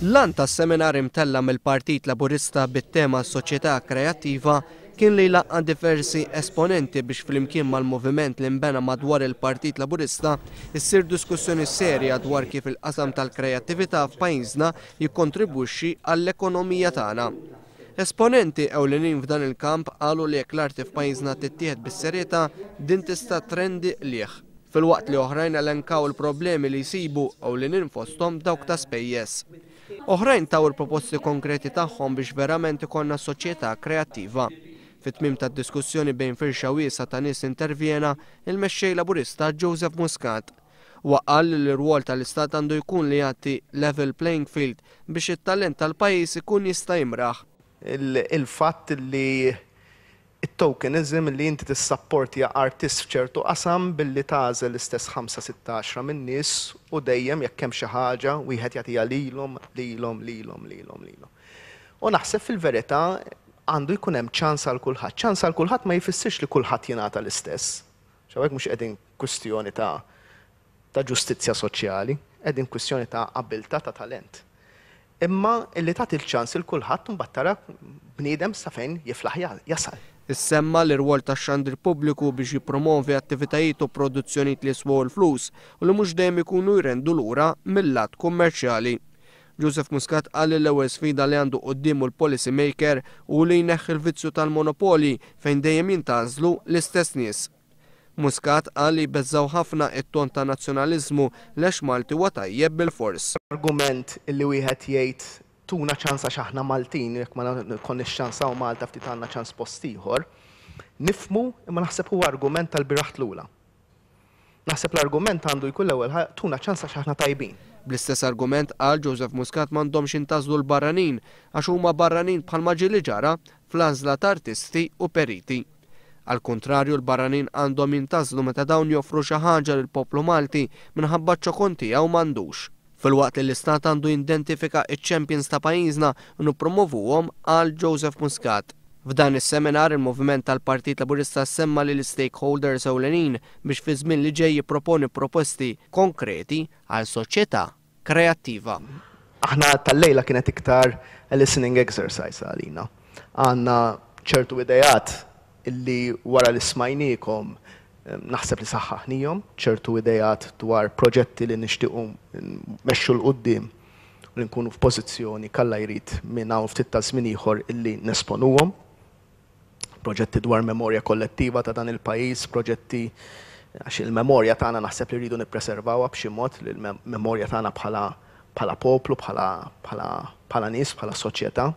L-għan tas-seminar imtella mill-Partit Laburista bit-tema Soċjetà Kreattiva kien li laqqa diversi esponenti biex flimkien mal-moviment li nbena madwar il-Partit Laburista issir diskussjoni serja dwar kif il-qasam tal-kreattività f'pajjiżna jikkontribwixxi għall-ekonomija tagħna. Esponenti ewlenin f'dan il-kamp qalu li jekk l-arti f'pajjiżna tittieħed bis-serjetà din tista' trendi lieħ. Filwaqt li oħrajn elenkaw il-problemi li jsibu ewlenin fosthom dawk ta' spejjeż. Oħrajn taw il-proposti konkreti tagħhom biex verament ikollna soċjetà kreattiva. Fit-tmiem tad-diskussjoni bejn firxa wiesa ta' nies intervjena il-mexxej Laburista Joseph Muscat. Waqal li l-rwol tal-Istat għandu jkun li jagħti level playing field biex it-talent tal-pajjiż ikun jista' jimraħ. Il-fatt li it-tokenism li inti tissapportja artist f'ċertu qasam billi tażel l-istess 5-16 minn nies u dejjem jekk hemm xi ħaġa wieħed jagħtiha lilhom. U naħseb fil-verità għandu jkun hemm ċans għal kulħadd. ċans għal kulħadd ma jfissirx li kulħadd jingħata l-istess. X'hawnhekk mhux qegħdin kwistjoni ta' ġustizzja soċjali, qegħdin kwistjoni ta' abilità ta' talent. Imma illi tagħti l-ċans il kulħadd imbagħad tara bniedem sa fejn jiflaħ jasal. Issemma l-irwol tax-xandri pubbliku biex jippromovi attivitajiet u produzzjonijiet li jiswew il-flus u li mhux dejjem ikunu jrendu lura mill-lat kummerċjali. Joseph Muscat qal li l-ewwel sfida li għandu qudiemu l-policy maker u li jneħħi l-vizzju tal-monopoli fejn dejjem jintażlu l-istess nies. Muscat qal li jbeżżaw ħafna it-ton ta' nazzjonaliżmu lex Malti huwa tajjeb bil-fors. Argument illi wieħed jgħid tuna ċansa x'aħna Maltin, jekk ma nkonniex ċansa u Malta ftit għandna ċans post ieħor, nifhmu imma naħseb huwa argument tal-biraħ tlula. Naħseb l-argument għandu jkun l-ewwel tuna ċansa x'aħna tajbin. Bl-istess argument qal Joseph Muscat m'għandhomx intażlu l-barranin għax huma barranin bħalma ġieli ġara fl-għażla ta' artisti u periti. Al kontrarju l-barranin għandhom jintażlu meta dawn joffru xi ħaġa lill-poplu Malti minħabba ċ-ċokon tiegħu m'għandux. Filwaqt li l-Istat għandu jidentifika iċ-champions ta' pajjiżna u nippromovuhom għal Joseph Muscat. F'dan is-seminar il-Moviment tal-Partit Laburista semma li l-stakeholders ewlenin biex fi żmien li ġej jipproponi proposti konkreti għal soċjetà kreattiva. Aħna tal-lejla kienet iktar listening exercise għalina. Għandna ċertu idejat illi wara li smajniekom naħseb li saħħaħnihom, ċertu idejat dwar proġetti li nixtiequ mexxu l-qudiem u li nkunu f'pożizzjoni kalla jrid minn hawn ftit ta' żmien ieħor illi nesponuhom. Proġetti dwar memorja kollettiva ta' dan il-pajjiż, proġetti għax il-memorja tagħna naħseb li rridu nippreservawha b'xi mod li l-memorja tagħna bħala poplu, bħala nies, bħala soċjetà.